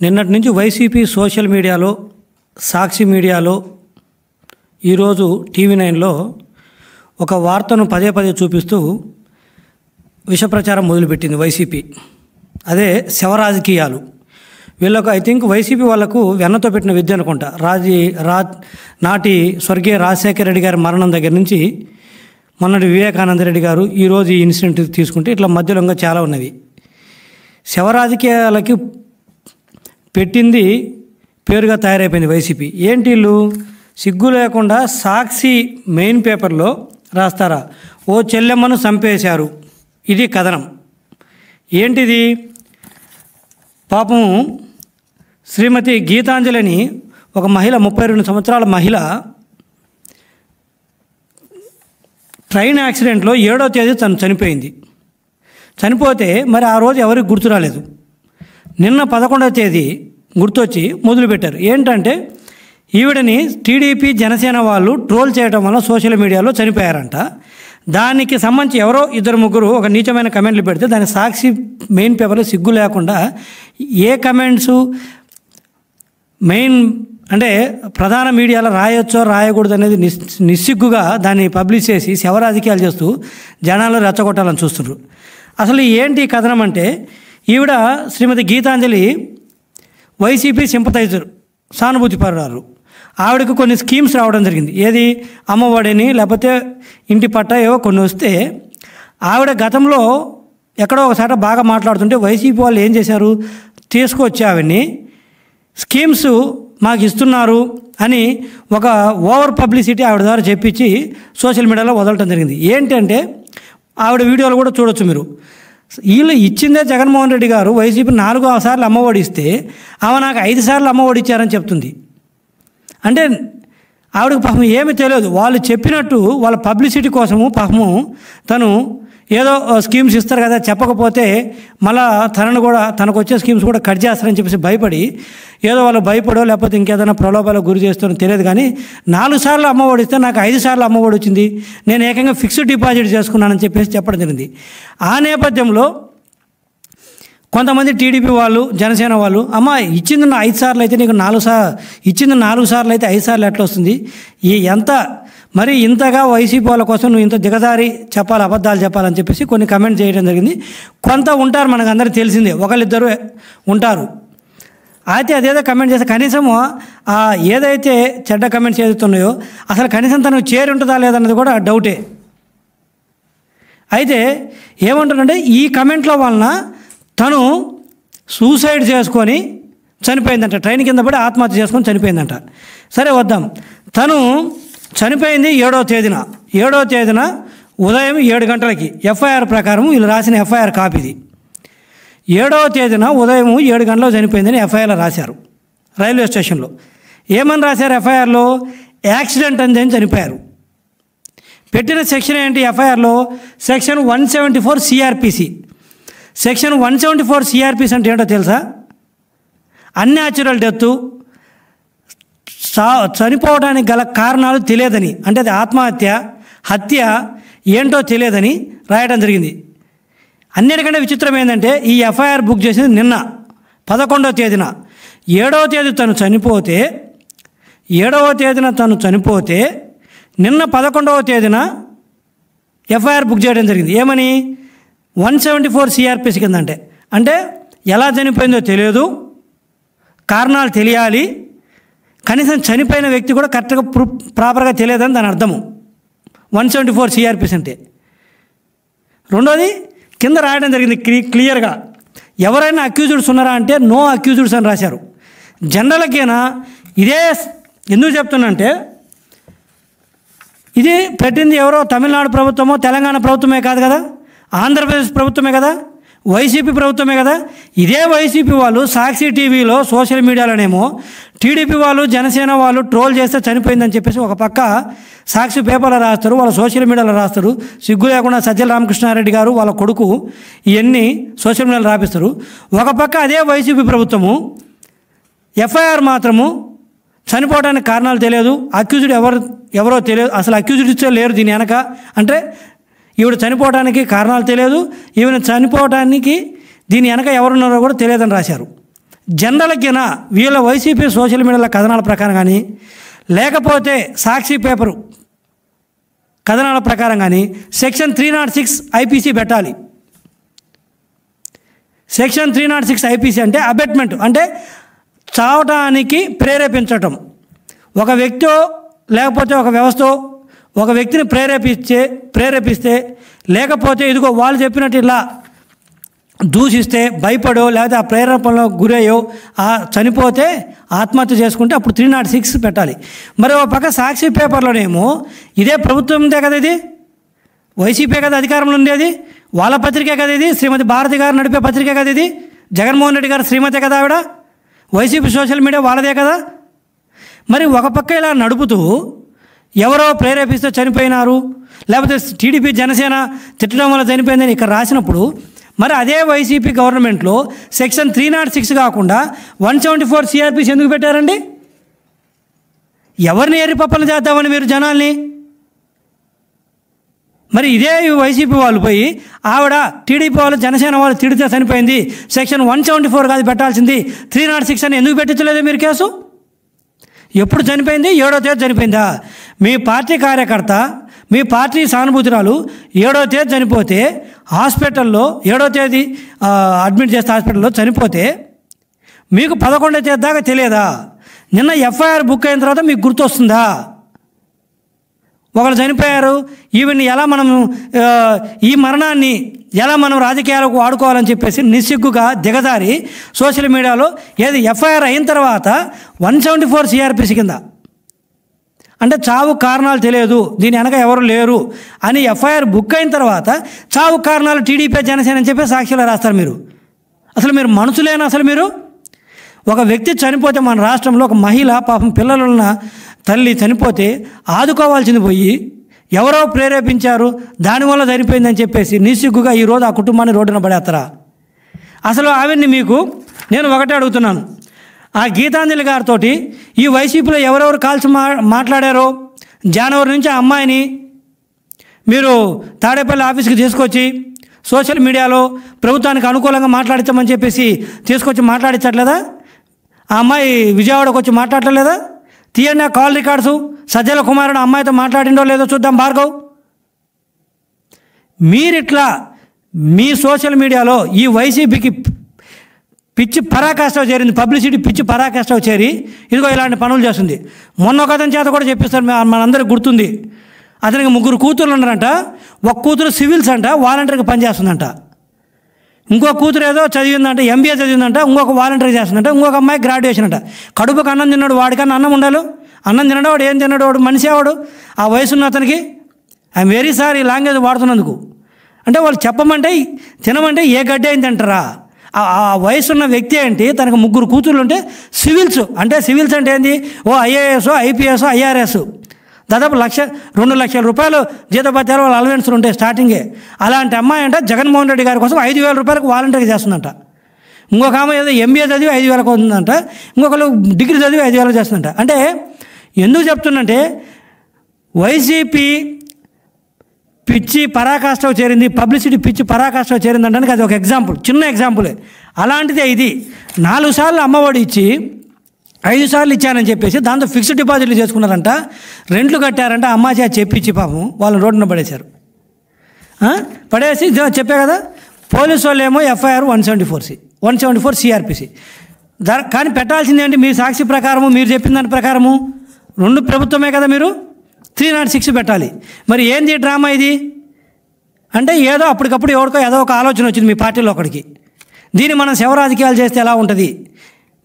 నిన్నటి నుంచి YCP social మీడియాలో, సాక్షి మీడియాలో, ఈరోజు టీవీ9లో ఒక వార్తను పదే పదే చూపిస్తూ విషప్రచారం మొదలుపెట్టింది వైసీపీ. అదే శవ రాజకీయాలు. వీళ్ళకు ఐ థింక్ వైసీపీ వాళ్ళకు వెన్నతో పెట్టిన విద్య అనుకుంటా. నాటి స్వర్గీయ రాజశేఖర రెడ్డి గారి మరణం దగ్గర నుంచి మొన్నటి వివేకానంద రెడ్డి గారు, ఈరోజు ఈ ఇన్సిడెంట్ తీసుకుంటే ఇట్లా మధ్యలో ఇంకా చాలా ఉన్నవి. శవ రాజకీయాలకి పెట్టింది పేరుగా తయారైపోయింది వైసీపీ. ఏంటి వీళ్ళు సిగ్గు లేకుండా సాక్షి మెయిన్ పేపర్లో రాస్తారా, ఓ చెల్లెమ్మను చంపేశారు, ఇది కథనం. ఏంటిది? పాపం శ్రీమతి గీతాంజలిని ఒక మహిళ, 32 సంవత్సరాల మహిళ ట్రైన్ యాక్సిడెంట్లో 7వ తేదీ తను చనిపోయింది. చనిపోతే మరి ఆ రోజు ఎవరికి గుర్తు రాలేదు. నిన్న 11వ తేదీ గుర్తొచ్చి మొదలుపెట్టారు. ఏంటంటే ఈవిడని టీడీపీ జనసేన వాళ్ళు ట్రోల్ చేయడం వల్ల సోషల్ మీడియాలో చనిపోయారంట. దానికి సంబంధించి ఎవరో 2-3 ఒక నీచమైన కమెంట్లు పెడితే దాని సాక్షి మెయిన్ పేపర్లో సిగ్గు లేకుండా ఏ కమెంట్స్ మెయిన్ అంటే ప్రధాన మీడియాలో రాయొచ్చో రాయకూడదు అనేది నిస్సిగ్గుగా దాన్ని పబ్లిష్ చేసి శవ రాజకీయాలు చేస్తూ జనాలు రెచ్చగొట్టాలని చూస్తున్నారు. అసలు ఏంటి కథనం అంటే, ఈవిడ శ్రీమతి గీతాంజలి వైసీపీ సింపథైజర్, సానుభూతి పరురాలు. ఆవిడకు కొన్ని స్కీమ్స్ రావడం జరిగింది. ఏది? అమ్మఒడిని, లేకపోతే ఇంటి పట్ట, ఏవో కొన్ని వస్తే ఆవిడ గతంలో ఎక్కడో ఒకసారి బాగా మాట్లాడుతుంటే వైసీపీ వాళ్ళు ఏం చేశారు, తీసుకొచ్చి ఆవిడ్ని స్కీమ్స్ మాకు ఇస్తున్నారు అని ఒక ఓవర్ పబ్లిసిటీ ఆవిడ ద్వారా చెప్పించి సోషల్ మీడియాలో వదలటం జరిగింది. ఏంటంటే ఆవిడ వీడియోలు కూడా చూడొచ్చు మీరు. వీళ్ళు ఇచ్చిందే జగన్మోహన్ రెడ్డి గారు వైసీపీ 4 సార్లు అమ్మఒడి ఇస్తే ఆమె నాకు 5 సార్లు అమ్మఒడి ఇచ్చారని చెప్తుంది. అంటే ఆవిడకి పాపం ఏమీ తెలియదు. వాళ్ళు చెప్పినట్టు వాళ్ళ పబ్లిసిటీ కోసము పాపము తను ఏదో స్కీమ్స్ ఇస్తారు కదా, చెప్పకపోతే మళ్ళా తనకు వచ్చే స్కీమ్స్ కూడా కట్ చేస్తారని చెప్పేసి భయపడి, ఏదో వాళ్ళు భయపడో లేకపోతే ఇంకేదైనా ప్రలోభాలకు గురి చేస్తారో తెలియదు కానీ 4 సార్లు అమ్మఒడి ఇస్తే నాకు 5 సార్లు అమ్మఒడి వచ్చింది, నేను ఏకంగా ఫిక్స్డ్ డిపాజిట్ చేసుకున్నానని చెప్పేసి చెప్పడం జరిగింది. ఆ నేపథ్యంలో కొంతమంది టీడీపీ వాళ్ళు, జనసేన వాళ్ళు, అమ్మ ఇచ్చింది 5 సార్లు అయితే నీకు 4 సార్లు ఇచ్చింది 4 సార్లు అయితే 5 సార్లు ఎట్లా వస్తుంది? ఎంత మరి ఇంతగా వైసీపీ వాళ్ళ కోసం నువ్వు ఇంత దిగజారి చెప్పాలి, అబద్ధాలు చెప్పాలని చెప్పేసి కొన్ని కమెంట్ చేయడం జరిగింది. కొంత ఉంటారు, మనకు అందరికీ తెలిసిందే, 1-2 ఉంటారు. అయితే అదేదో కమెంట్ చేస్తే కనీసం ఏదైతే చెడ్డ కమెంట్స్ ఏదైతున్నాయో అసలు కనీసం తనకు చేరి ఉంటుందా లేదన్నది కూడా డౌటే. అయితే ఏమంటుందంటే ఈ కమెంట్ల వలన తను సూసైడ్ చేసుకొని చనిపోయిందంట, ట్రైన్ కింద పడి ఆత్మహత్య చేసుకొని చనిపోయిందంట. సరే వద్దాం, తను చనిపోయింది 7వ తేదీన ఉదయం 7 గంటలకి. ఎఫ్ఐఆర్ ప్రకారం వీళ్ళు రాసిన ఎఫ్ఐఆర్ కాపీది. 7వ తేదీన ఉదయం 7 గంటలకు చనిపోయిందని ఎఫ్ఐఆర్లో రాశారు రైల్వే స్టేషన్లో. ఏమని రాశారు ఎఫ్ఐఆర్లో? యాక్సిడెంట్ అని చనిపోయారు. పెట్టిన సెక్షన్ ఏంటి ఎఫ్ఐఆర్లో? Section 174 CrPC. సెక్షన్ 174 సిఆర్పిసి అంటే ఏంటో తెలుసా? అన్యాచురల్ డెత్, చనిపోవడానికి గల కారణాలు తెలియదని, అంటే అది ఆత్మహత్య, హత్య ఏంటో తెలియదని రాయడం జరిగింది. అన్నిటికంటే విచిత్రం ఏంటంటే ఈ ఎఫ్ఐఆర్ బుక్ చేసింది నిన్న 11వ తేదీన. 7వ తేదీ తను చనిపోతే నిన్న 11వ తేదీన ఎఫ్ఐఆర్ బుక్ చేయడం జరిగింది. ఏమని? 174 సిఆర్పిసి కింద. అంటే ఎలా చనిపోయిందో తెలియదు, కారణాలు తెలియాలి, కనీసం చనిపోయిన వ్యక్తి కూడా కరెక్ట్గా ప్రాపర్గా తెలియదని దాని అర్థము 174 సిఆర్పిసి అంటే. రెండోది కింద రాయడం జరిగింది క్లియర్గా, ఎవరైనా అక్యూజ్డ్స్ ఉన్నారా అంటే నో అక్యూజ్డ్స్ అని రాశారు. జనరల్కేనా ఇదే ఎందుకు చెప్తున్నంటే, ఇది పెట్టింది ఎవరో తమిళనాడు ప్రభుత్వమో తెలంగాణ ప్రభుత్వమే కాదు కదా, ఆంధ్రప్రదేశ్ ప్రభుత్వమే కదా, వైసీపీ ప్రభుత్వమే కదా. ఇదే వైసీపీ వాళ్ళు సాక్షి టీవీలో, సోషల్ మీడియాలోనేమో టీడీపీ వాళ్ళు, జనసేన వాళ్ళు ట్రోల్ చేస్తే చనిపోయిందని చెప్పేసి ఒక పక్క సాక్షి పేపర్లో రాస్తారు, వాళ్ళ సోషల్ మీడియాలో రాస్తారు. సిగ్గు లేకుండా సజ్జల రామకృష్ణారెడ్డి గారు వాళ్ళ కొడుకు ఇవన్నీ సోషల్ మీడియాలో రాపిస్తారు. ఒక పక్క అదే వైసీపీ ప్రభుత్వము ఎఫ్ఐఆర్ మాత్రము చనిపోవడానికి కారణాలు తెలియదు, అక్యూజ్డ్ ఎవరో తెలియదు, అసలు అక్యూజ్డ్ లేరు దీని వెనక. అంటే ఈవిడ చనిపోవడానికి కారణాలు తెలియదు, ఈవిడ చనిపోవడానికి దీని వెనక ఎవరున్నారో కూడా తెలియదని రాశారు. జనరల్కిన వీళ్ళ వైసీపీ సోషల్ మీడియాల కథనాల ప్రకారం కానీ, లేకపోతే సాక్షి పేపరు కథనాల ప్రకారం కానీ సెక్షన్ 306 ఐపీసీ పెట్టాలి. సెక్షన్ 306 ఐపీసీ అంటే అబెట్మెంట్, అంటే చావటానికి ప్రేరేపించటం. ఒక వ్యక్తి లేకపోతే ఒక వ్యవస్థ ఒక వ్యక్తిని ప్రేరేపిస్తే లేకపోతే ఇదిగో వాళ్ళు చెప్పినట్టు ఇలా దూషిస్తే భయపడో లేకపోతే ఆ ప్రేరేపణలో గురయ్యో చనిపోతే ఆత్మహత్య చేసుకుంటే అప్పుడు 306 పెట్టాలి. మరి ఒక పక్క సాక్షి పేపర్లోనేమో ఇదే ప్రభుత్వందే కదా, ఇది వైసీపీ కదా అధికారంలో ఉండేది, వాళ్ళ పత్రికే కదా ఇది, శ్రీమతి భారతి గారు నడిపే పత్రికే కదా ఇది, జగన్మోహన్ రెడ్డి గారు శ్రీమతే కదా ఆవిడ, వైసీపీ సోషల్ మీడియా వాళ్ళదే కదా. మరి ఒక పక్క ఇలా నడుపుతూ ఎవరో ప్రేరేపిస్తే చనిపోయినారు, లేకపోతే టీడీపీ జనసేన తిట్టడం వల్ల చనిపోయిందని ఇక్కడ రాసినప్పుడు, మరి అదే వైసీపీ గవర్నమెంట్లో సెక్షన్ 306 కాకుండా 174 సిఆర్పిసి ఎందుకు పెట్టారండి? ఎవరిని ఏరిపప్పలు చేద్దామని మీరు జనాల్ని? మరి ఇదే వైసీపీ వాళ్ళు పోయి ఆవిడ టీడీపీ వాళ్ళు జనసేన వాళ్ళు తిడితే చనిపోయింది, సెక్షన్ 174 కాదు పెట్టాల్సింది, 306 అని ఎందుకు పెట్టించలేదు మీరు కేసు? ఎప్పుడు చనిపోయింది? 7వ తేదీ చనిపోయిందా? మీ పార్టీ కార్యకర్త, మీ పార్టీ సానుభూతురాలు 7వ తేదీ చనిపోతే హాస్పిటల్లో 7వ తేదీ అడ్మిట్ చేస్తే హాస్పిటల్లో చనిపోతే మీకు 11వ తేదీ దాకా తెలియదా? నిన్న ఎఫ్ఐఆర్ బుక్ అయిన తర్వాత మీకు గుర్తొస్తుందా? ఒకరు చనిపోయారు, ఈవెన్ని ఎలా మనం ఈ మరణాన్ని ఎలా మనం రాజకీయాలకు వాడుకోవాలని చెప్పేసి నిస్సిగ్గుగా దిగజారి సోషల్ మీడియాలో ఏది ఎఫ్ఐఆర్ అయిన తర్వాత 174 సిఆర్పిసి కింద, అంటే చావు కారణాలు తెలియదు, దీని వెనక ఎవరు లేరు అని ఎఫ్ఐఆర్ బుక్ అయిన తర్వాత చావు కారణాలు టీడీపీ జనసేన అని చెప్పి సాక్షిలో రాస్తారు. అసలు మీరు మనుషులేనా? అసలు మీరు ఒక వ్యక్తి చనిపోతే మన రాష్ట్రంలో ఒక మహిళ పాపం పిల్లలున్న తల్లి చనిపోతే ఆదుకోవాల్సింది పోయి ఎవరో ప్రేరేపించారు దానివల్ల చనిపోయిందని చెప్పేసి నిస్సిగ్గుగా ఈరోజు ఆ కుటుంబాన్ని రోడ్డున పడేస్తారా? అసలు ఆవిడ్ని మీకు నేను ఒకటే అడుగుతున్నాను, ఆ గీతాంజలి గారితో ఈ వైసీపీలో ఎవరెవరు కాల్చి మాట్లాడారో జనవరి నుంచి ఆ అమ్మాయిని మీరు తాడేపల్లి ఆఫీస్కి తీసుకొచ్చి సోషల్ మీడియాలో ప్రభుత్వానికి అనుకూలంగా మాట్లాడించమని చెప్పేసి తీసుకొచ్చి మాట్లాడించట్లేదా? ఆ అమ్మాయి విజయవాడకు వచ్చి మాట్లాడలేదా? తీయండి ఆ కాల్ రికార్డ్స్, సజ్జల కుమారుడు అమ్మాయితో మాట్లాడిండో లేదో చూద్దాం భార్గవ్. మీరిట్లా మీ సోషల్ మీడియాలో ఈ వైసీపీకి పిచ్చి పరాకాష్ఠ చేరింది, పబ్లిసిటీ పిచ్చి పరాకాష్ఠ చేరి ఇదిగో ఇలాంటి పనులు చేస్తుంది. మొన్న ఒక అతని చేత కూడా చెప్పిస్తారు, మనందరికి గుర్తుంది. అతనికి 3 కూతుర్లు ఉన్నారంట, ఒక కూతురు సివిల్స్ అంట, వాలంటీర్గా పనిచేస్తుందంట, ఇంకో కూతురు ఏదో చదివిందంట, ఎంబీఏ చదివిందంట, ఇంకొక వాలంటీర్ చేస్తుందంట, ఇంకొక అమ్మాయి గ్రాడ్యుయేషన్ అంట. కడుపుకు అన్నం తిన్నాడు, వాడికన్నా అన్నం ఉండాలి, అన్నం తినడు వాడు, ఏం తిన్నాడు వాడు, మనిషి వాడు. ఆ వయసున్న అతనికి ఐఎమ్ వెరీ సారీ లాంగ్వేజ్ వాడుతున్నందుకు. అంటే వాళ్ళు చెప్పమంటే తినమంటే ఏ గడ్డి అయింది అంటారా? ఆ వయసున్న వ్యక్తి ఏంటి, తనకు 3 కూతుర్లు ఉంటే సివిల్స్ అంటే ఏంది, ఐఏఎస్, ఐపీఎస్, ఐఆర్ఎస్, దాదాపు 1-2 లక్షల రూపాయలు జీతభత్యాలు వాళ్ళ అలవెన్స్లు ఉంటాయి స్టార్టింగే. అలాంటి అమ్మాయి అంటే జగన్మోహన్ రెడ్డి గారి కోసం 5,000 రూపాయలకు వాలంటీర్గా చేస్తుందంట. ఇంకొక ఆమె ఏదో ఎంబీఏ చదివి 5,000 అవుతుందంట, ఇంకొకరు డిగ్రీ చదివి 5,000 చేస్తుందంట. అంటే ఎందుకు చెప్తున్నంటే వైసీపీ పిచ్చి పరాకాష్ఠ చేరింది, పబ్లిసిటీ పిచ్చి పరాకాష్ఠ చేరింది అనడానికి అది ఒక ఎగ్జాంపుల్, చిన్న ఎగ్జాంపులే. అలాంటిదే ఇది. 4 సార్లు అమ్మఒడి ఇచ్చి 5 సార్లు ఇచ్చానని చెప్పేసి దాంతో ఫిక్స్డ్ డిపాజిట్లు చేసుకున్నారంట, రెంట్లు కట్టారంట. అమ్మాయి చేత చెప్పించి పాపం వాళ్ళని రోడ్డున పడేశారు. పడేసి చెప్పే కదా, పోలీసు వాళ్ళు ఏమో ఎఫ్ఐఆర్ 174 సిఆర్పిసి. కానీ పెట్టాల్సింది ఏంటి? మీ సాక్షి ప్రకారము, మీరు చెప్పిన దాని ప్రకారము 2 ప్రభుత్వమే కదా, మీరు 306 పెట్టాలి. మరి ఏంది డ్రామా ఇది? అంటే ఏదో అప్పటికప్పుడు ఎవరికో ఏదో ఒక ఆలోచన వచ్చింది మీ పార్టీలో ఒకడికి, దీన్ని మనం శవ రాజకీయాలు చేస్తే ఎలా ఉంటుంది?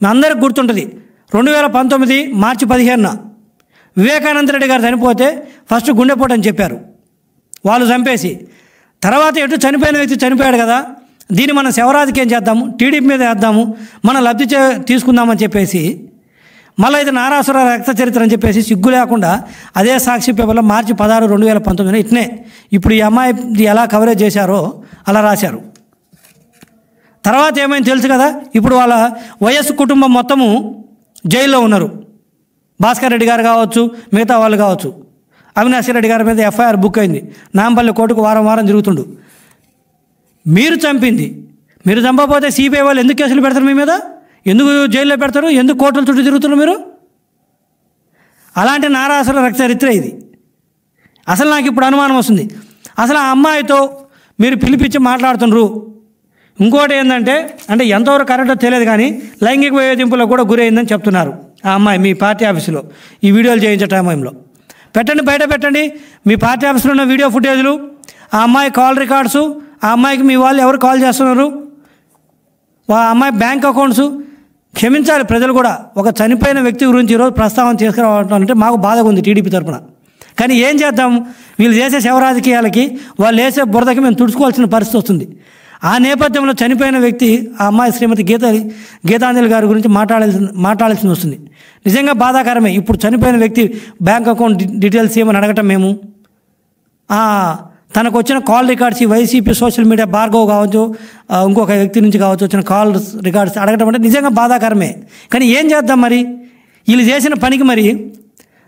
మీ అందరికి గుర్తుంటుంది, 2019 మార్చి 15న వివేకానంద రెడ్డి గారు చనిపోతే ఫస్ట్ గుండెపోటు అని చెప్పారు, వాళ్ళు చంపేసి తర్వాత ఎటు చనిపోయిన వ్యక్తి చనిపోయాడు కదా, దీన్ని మనం శవరాజకీయం చేద్దాము, టీడీపీ మీద వేద్దాము, మన లబ్ధి తీసుకుందామని చెప్పేసి మళ్ళీ ఇది నారాసుర రక్త చరిత్ర అని చెప్పేసి సిగ్గు లేకుండా అదే సాక్షి పేపర్లో మార్చి 16, 2019 ఇట్నే ఇప్పుడు ఈ అమ్మాయి ఎలా కవరేజ్ చేశారో అలా రాశారు. తర్వాత ఏమైంది తెలుసు కదా, ఇప్పుడు వాళ్ళ వైఎస్ కుటుంబం మొత్తము జైల్లో ఉన్నారు. భాస్కర్ రెడ్డి గారు కావచ్చు, మిగతా వాళ్ళు కావచ్చు. అవినాష్ రెడ్డి గారి మీద ఎఫ్ఐఆర్ బుక్ అయింది, నాంపల్లి కోర్టుకు వారం తిరుగుతుండు. మీరు చంపింది, మీరు చంపకపోతే సిబిఐ వాళ్ళు ఎందుకు కేసులు పెడతారు మీ మీద? ఎందుకు జైల్లో పెడతారు? ఎందుకు కోర్టుల చుట్టూ తిరుగుతున్నారు మీరు? అలాంటి నారాసుర రక్తచరిత్ర ఇది. అసలు నాకు ఇప్పుడు అనుమానం వస్తుంది, అసలు ఆ అమ్మాయితో మీరు పిలిపించి మాట్లాడుతున్నారు. ఇంకోటి ఏంటంటే, అంటే ఎంతవరకు కరెక్టో తెలియదు కానీ లైంగిక వేధింపులకు కూడా గురైందని చెప్తున్నారు ఆ అమ్మాయి. మీ పార్టీ ఆఫీసులో ఈ వీడియోలు చేయించే టైంలో పెట్టండి, బయట పెట్టండి మీ పార్టీ ఆఫీసులో ఉన్న వీడియో ఫుటేజ్లు, ఆ అమ్మాయి కాల్ రికార్డ్స్, ఆ అమ్మాయికి మీ వాళ్ళు ఎవరు కాల్ చేస్తున్నారు, ఆ అమ్మాయి బ్యాంక్ అకౌంట్స్. క్షమించాలి ప్రజలు కూడా, ఒక చనిపోయిన వ్యక్తి గురించి ఈరోజు ప్రస్తావన తీసుకురావాలంటే మాకు బాధగా ఉంది టీడీపీ తరఫున. కానీ ఏం చేద్దాం, వీళ్ళు చేసే శవ రాజకీయాలకి, వాళ్ళు వేసే బురదకి మేము తుడుచుకోవాల్సిన పరిస్థితి వస్తుంది. ఆ నేపథ్యంలో చనిపోయిన వ్యక్తి ఆ అమ్మాయి శ్రీమతి గీతాంజలి గారి గురించి మాట్లాడాల్సి వస్తుంది. నిజంగా బాధాకరమే. ఇప్పుడు చనిపోయిన వ్యక్తి బ్యాంక్ అకౌంట్ డీటెయిల్స్ ఏమని అడగటం, మేము తనకు వచ్చిన call records, YCP social media Bhargav కావచ్చు, ఇంకొక వ్యక్తి నుంచి కావచ్చు వచ్చిన కాల్ రికార్డ్స్ అడగటం అంటే నిజంగా బాధాకరమే. కానీ ఏం చేద్దాం మరి, వీళ్ళు చేసిన పనికి మరి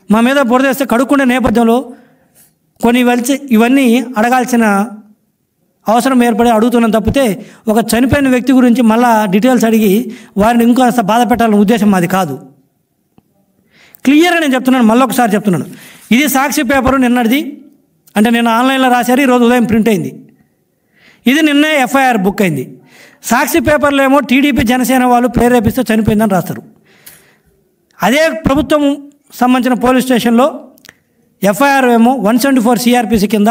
మా మీద బురదేస్తే కడుక్కునే నేపథ్యంలో కొన్ని ఇవన్నీ అడగాల్సిన అవసరం ఏర్పడి అడుగుతున్నాం తప్పితే ఒక చనిపోయిన వ్యక్తి గురించి మళ్ళా డీటెయిల్స్ అడిగి వారిని ఇంకొంత బాధ పెట్టాలనే ఉద్దేశం మాది కాదు. క్లియర్గా నేను చెప్తున్నాను, మళ్ళొకసారి చెప్తున్నాను. ఇది సాక్షి పేపరు నిన్నటిది, అంటే నేను ఆన్లైన్లో రాశారు, ఈరోజు ఉదయం ప్రింట్ అయింది. ఇది నిన్నే ఎఫ్ఐఆర్ బుక్ అయింది. సాక్షి పేపర్లో ఏమో టీడీపీ జనసేన వాళ్ళు ప్రేరేపిస్తే చనిపోయిందని రాస్తారు. అదే ప్రభుత్వం సంబంధించిన పోలీస్ స్టేషన్లో ఎఫ్ఐఆర్ ఏమో 174 సిఆర్పిసి కింద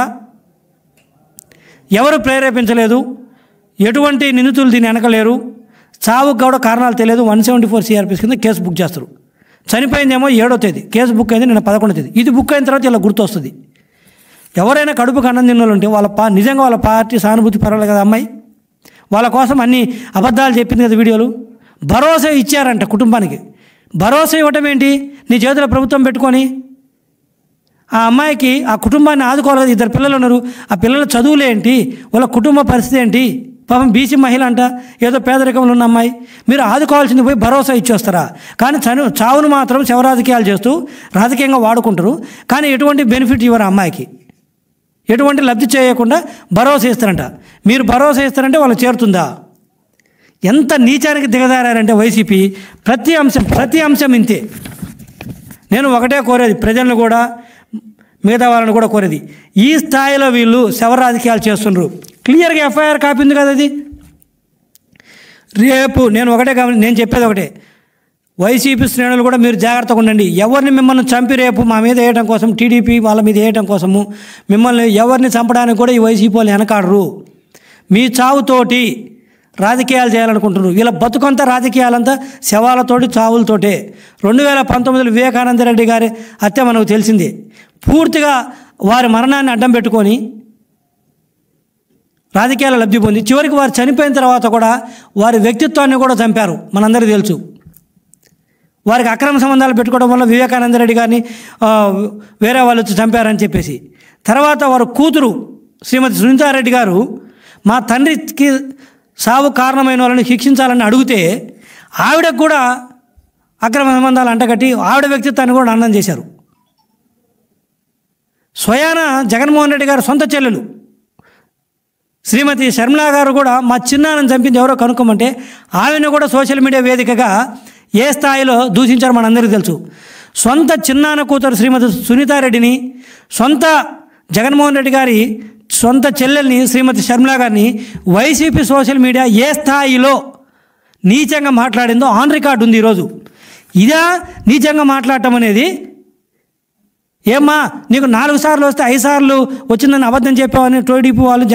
ఎవరు ప్రేరేపించలేదు, ఎటువంటి నిందితులు దీన్ని వెనకలేరు, చావుకు కూడా కారణాలు తెలియదు, 174 సిఆర్పిసి కింద కేసు బుక్ చేస్తారు. చనిపోయిందేమో 7వ తేదీ, కేసు బుక్ అయింది నిన్న 11వ తేదీ. ఇది బుక్ అయిన తర్వాత ఇలా గుర్తొస్తుంది. ఎవరైనా కడుపుకు అన్నం తిన్నోళ్ళు ఉంటే నిజంగా వాళ్ళ పార్టీ సానుభూతి పర్వాలేదు కదా అమ్మాయి, వాళ్ళ కోసం అన్ని అబద్ధాలు చెప్పింది కదా వీడియోలు. భరోసా ఇచ్చారంట కుటుంబానికి. భరోసా ఇవ్వటం ఏంటి, నీ చేతిలో ప్రభుత్వం పెట్టుకొని ఆ అమ్మాయికి ఆ కుటుంబాన్ని ఆదుకోవాలి కదా. 2 పిల్లలు ఉన్నారు, ఆ పిల్లల చదువులు ఏంటి, వాళ్ళ కుటుంబ పరిస్థితి ఏంటి, పాపం బీసీ మహిళ అంట, ఏదో పేదరికంలో ఉన్న అమ్మాయి, మీరు ఆదుకోవాల్సింది పోయి భరోసా ఇచ్చేస్తారా? కానీ చావును మాత్రం శవ రాజకీయాలు చేస్తూ రాజకీయంగా వాడుకుంటారు. కానీ ఎటువంటి బెనిఫిట్ ఇవ్వరు అమ్మాయికి, ఎటువంటి లబ్ధి చేయకుండా భరోసా ఇస్తారంట. మీరు భరోసా ఇస్తారంటే వాళ్ళు చేరుతుందా? ఎంత నీచానికి దిగజారంటే వైసీపీ ప్రతి అంశం ఇంతే. నేను ఒకటే కోరేది, ప్రజలను కూడా మిగతా వాళ్ళని కూడా కోరేది, ఈ స్థాయిలో వీళ్ళు శవ రాజకీయాలు చేస్తున్నారు. క్లియర్గా ఎఫ్ఐఆర్ కాపీ ఉంది కదా. అది రేపు నేను చెప్పేది ఒకటే, వైసీపీ శ్రేణులు కూడా మీరు జాగ్రత్తగా ఉండండి. ఎవరిని మిమ్మల్ని చంపి రేపు మా మీద వేయడం కోసం, టీడీపీ వాళ్ళ మీద వేయడం కోసము మిమ్మల్ని ఎవరిని చంపడానికి కూడా ఈ వైసీపీ వాళ్ళు వెనకాడరు. మీ చావుతోటి రాజకీయాలు చేయాలనుకుంటున్నారు. వీళ్ళ బతుకంతా రాజకీయాలంతా శవాలతోటి, చావులతోటే. 2019 వివేకానంద రెడ్డి గారి హత్య మనకు తెలిసిందే. పూర్తిగా వారి మరణాన్ని అడ్డం పెట్టుకొని రాజకీయాల లబ్ధి పొంది చివరికి వారు చనిపోయిన తర్వాత కూడా వారి వ్యక్తిత్వాన్ని కూడా చంపారు, మనందరికీ తెలుసు. వారికి అక్రమ సంబంధాలు పెట్టుకోవడం వల్ల వివేకానంద రెడ్డి గారిని వేరే వాళ్ళు చంపారని చెప్పేసి, తర్వాత వారి కూతురు శ్రీమతి సునీతారెడ్డి గారు మా తండ్రికి సావు కారణమైన వాళ్ళని శిక్షించాలని అడిగితే ఆవిడకు కూడా అక్రమ సంబంధాలు అంటగట్టి ఆవిడ వ్యక్తిత్వాన్ని కూడా అన్నం చేశారు. స్వయాన జగన్మోహన్ రెడ్డి గారు సొంత చెల్లెలు శ్రీమతి షర్మిలా గారు కూడా మా చిన్నాన్నని చంపింది ఎవరో కనుక్కోమంటే ఆమెను కూడా సోషల్ మీడియా వేదికగా ఏ స్థాయిలో దూషించారో మనందరికీ తెలుసు. సొంత చిన్నాన్న కూతురు శ్రీమతి సునీతారెడ్డిని, సొంత జగన్మోహన్ రెడ్డి గారి సొంత చెల్లెల్ని శ్రీమతి షర్మిలా గారిని వైసీపీ సోషల్ మీడియా ఏ స్థాయిలో నీచంగా మాట్లాడిందో ఆన్ రికార్డు ఉంది ఈరోజు. ఇదా నీచంగా మాట్లాడటం అనేది? ఏమ్మా నీకు 4 సార్లు వస్తే 5 సార్లు వచ్చిందని అబద్ధం చెప్పావని టీడీపీ వాళ్ళు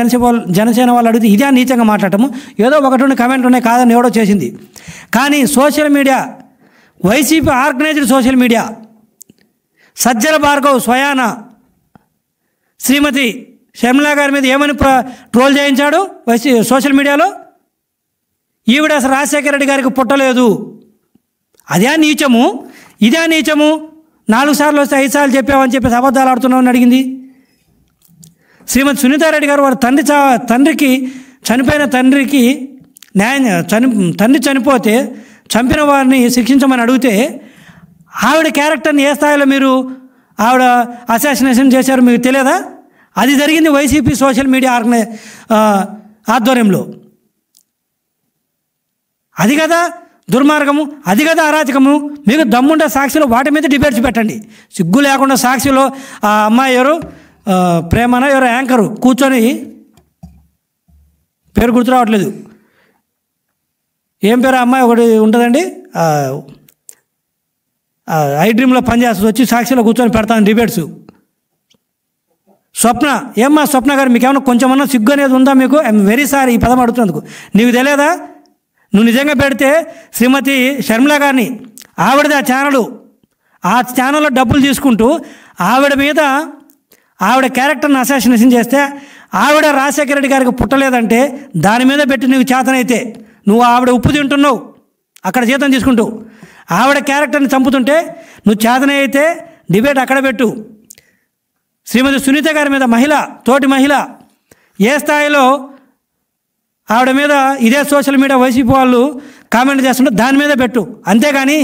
జనసేన వాళ్ళు అడిగితే ఇదే నీచంగా మాట్లాడటము? ఏదో 1-2 కామెంట్లు ఉన్నాయి కాదని ఎవడో చేసింది. కానీ social media, YCP organised social media, Sajjala Bhargav స్వయాన శ్రీమతి షర్మిలా గారి మీద ఏమని ట్రోల్ చేయించాడు సోషల్ మీడియాలో? ఈవిడ అసలు రాజశేఖర రెడ్డి గారికి పుట్టలేదు, అదే నీచము, ఇదే నీచము. 4 సార్లు వస్తే 5 సార్లు చెప్పావని చెప్పేసి అబద్ధాలు ఆడుతున్నామని అడిగింది. శ్రీమతి సునీతారెడ్డి గారు వారి తండ్రికి చనిపోయిన తండ్రికి తండ్రి చనిపోతే చంపిన వారిని శిక్షించమని అడిగితే ఆవిడ క్యారెక్టర్ని ఏ స్థాయిలో మీరు ఆవిడ అసాసినేషన్ చేశారు మీకు తెలియదా? అది జరిగింది వైసీపీ సోషల్ మీడియా ఆధ్వర్యంలో. అది కదా దుర్మార్గము, అది కదా అరాచకము. మీకు దమ్ముండే సాక్షిలో వాటి మీద డిబేట్స్ పెట్టండి. సిగ్గు లేకుండా సాక్షిలో ఆ అమ్మాయి ఎవరు, ప్రేమన ఎవరు యాంకరు కూర్చొని, పేరు గుర్తు రావట్లేదు, ఏం పేరు అమ్మాయి ఒకటి ఉంటుందండి, ఐ డ్రీమ్లో పనిచేస్తుంది, వచ్చి సాక్షిలో కూర్చొని పెడతాను డిబేట్స్. స్వప్న, ఏమ్మా స్వప్న గారు మీకు ఏమన్నా కొంచెమన్నా సిగ్గు అనేది ఉందా మీకు? ఐఎమ్ వెరీ సారీ ఈ పదం అడుగుతున్నందుకు. నీకు తెలియదా? నువ్వు నిజంగా పెడితే శ్రీమతి షర్మిల గారిని, ఆవిడది ఆ ఛానల్లో డబ్బులు తీసుకుంటూ ఆవిడ మీద ఆవిడ క్యారెక్టర్ని అసాసినేషన్ చేస్తే, ఆవిడ రాజశేఖర రెడ్డి గారికి పుట్టలేదంటే దాని మీద పెట్టి నీకు చేతనైతే, నువ్వు ఆవిడ ఉప్పు తింటున్నావు అక్కడ జీతం తీసుకుంటూ, ఆవిడ క్యారెక్టర్ని చంపుతుంటే నువ్వు చేతనైతే డిబేట్ అక్కడ పెట్టు. శ్రీమతి సునీత గారి మీద తోటి మహిళ ఏ స్థాయిలో ఆవిడ మీద ఇదే సోషల్ మీడియా వైసీపీ వాళ్ళు కామెంట్ చేస్తుంటే దాని మీద పెట్టు. అంతేగాని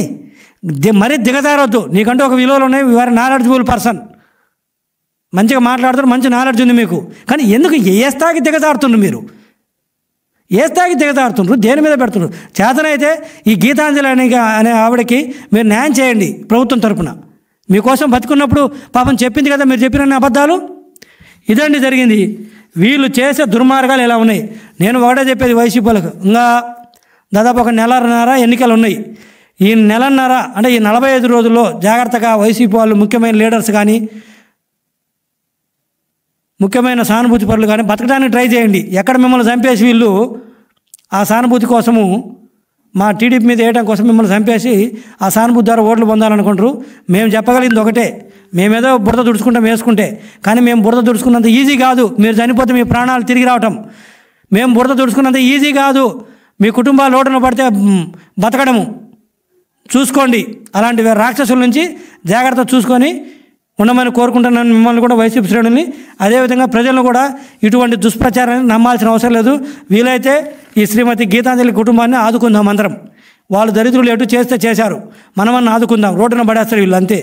మరీ దిగజారవద్దు. నీకంటూ ఒక విలువలు ఉన్నాయి, వారి నాలెడ్జబుల్ పర్సన్, మంచిగా మాట్లాడుతారు, మంచి నాలెడ్జ్ ఉంది మీకు. కానీ ఎందుకు ఏ స్థాయికి దిగజారుతుండ్రు మీరు? ఏ స్థాయికి దిగజారుతుండ్రు? దేని మీద పెడుతున్నారు? చేతనైతే ఈ గీతాంజలి అనే ఆవిడకి మీరు న్యాయం చేయండి ప్రభుత్వం తరపున. మీకోసం బతుకున్నప్పుడు పాపం చెప్పింది కదా మీరు చెప్పిన అబద్ధాలు. ఇదండి జరిగింది. వీళ్ళు చేసే దుర్మార్గాలు ఎలా ఉన్నాయి. నేను ఒకటే చెప్పేది వైసీపీలకు, ఇంకా దాదాపు ఒక నెలన్నర ఎన్నికలు ఉన్నాయి. ఈ నెలన్నర అంటే ఈ 45 రోజుల్లో జాగ్రత్తగా వైసీపీ వాళ్ళు, ముఖ్యమైన లీడర్స్ కానీ ముఖ్యమైన సానుభూతి పరులు కానీ బతకడానికి ట్రై చేయండి. ఎక్కడ మిమ్మల్ని చంపేసి వీళ్ళు ఆ సానుభూతి కోసము, మా టీడీపీ మీద వేయడం కోసం మిమ్మల్ని చంపేసి ఆ సానుభూతి ద్వారా ఓట్లు పొందాలనుకుంటారు. మేము చెప్పగలిగింది ఒకటే, మేమేదో బురద దుడుచుకుంటాం వేసుకుంటే, కానీ మేము బురద దుడుచుకున్నంత ఈజీ కాదు. మీరు చనిపోతే మీ ప్రాణాలు తిరిగి రావటం. మేము బురద దుడుచుకున్నంత ఈజీ కాదు మీ కుటుంబాలు ఓటున పడితే బతకడము. చూసుకోండి, అలాంటి రాక్షసుల నుంచి జాగ్రత్త చూసుకొని ఉండమని కోరుకుంటున్నాను మిమ్మల్ని కూడా, వైసీపీ శ్రేణుల్ని. అదేవిధంగా ప్రజలను కూడా ఇటువంటి దుష్ప్రచారాన్ని నమ్మాల్సిన అవసరం లేదు. వీలైతే ఈ శ్రీమతి గీతాంజలి కుటుంబాన్ని ఆదుకుందాం అందరం. వాళ్ళు దరిద్రులు ఎటు చేస్తే చేశారు, మనమన్నా ఆదుకుందాం. రోడ్డున పడేస్తారు వీళ్ళు అంతే.